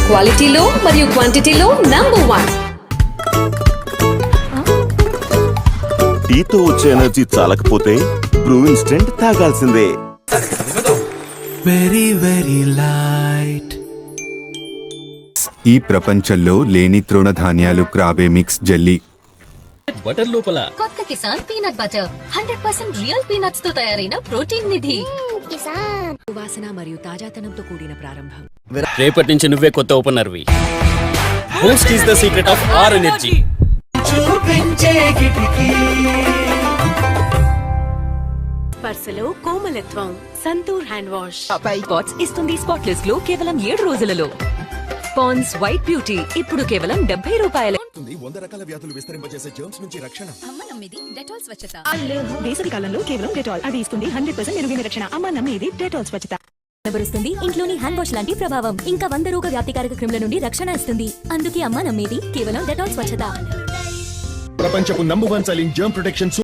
క్వాలిటీలో మరియు క్వాంటిటీలో నంబర్ 1. టీతో వచ్చే ఎనర్జీ చాలకపోతే బ్రూ ఇన్స్టెంట్ తాగాల్సిందే. Very very light. ఈ ప్రపంచంలో లేని తృణధాన్యాలు క్రాబే మిక్స్ జెల్లీ. బటర్ లోపల కొత్త Kisan peanut butter 100% real peanuts తో తయారైన ప్రోటీన్ నిధి. వాసన మరియు తాజాతనంతో కూడిన ప్రారంభం. రేపటి నుంచి నువ్వే కొత్త ఓపెనర్వి. Boost is the secret of our energy. స్పర్శలో కోమలత్వం సంతూర్ హ్యాండ్ వాష్ పాట్స్ ఇస్తుంది స్పాట్లెస్ గ్లో కేవలం 7 రోజులలో. పాండ్స్ వైట్ బ్యూటీ ఇప్పుడు కేవలం 70 రూపాయలు. 100 రకాల వ్యాధులు విస్తరింపజేసే జర్మ్స్ నుంచి రక్షణ. అమ్మ నమ్మిది డెటాల్ స్వచ్ఛత. వేసవి కాలంలో కేవలం డెటాల్ అది ఇస్తుంది 100% మెరుగైన రక్షణ. అమ్మ నమ్మేది డెటాల్ స్వచ్ఛత. కనబరుస్తుంది ఇంట్లోని హ్యాండ్ వాష్ లాంటి ప్రభావం ఇంకా 100 రోగ వ్యాప్తికారక క్రిముల నుండి రక్షణ ఇస్తుంది. అందుకే అమ్మ నమ్మేది కేవలం డెటాల్ స్వచ్ఛత. ప్రపంచపు నంబర్ 1 సెల్లింగ్ జర్మ్ ప్రొటెక్షన్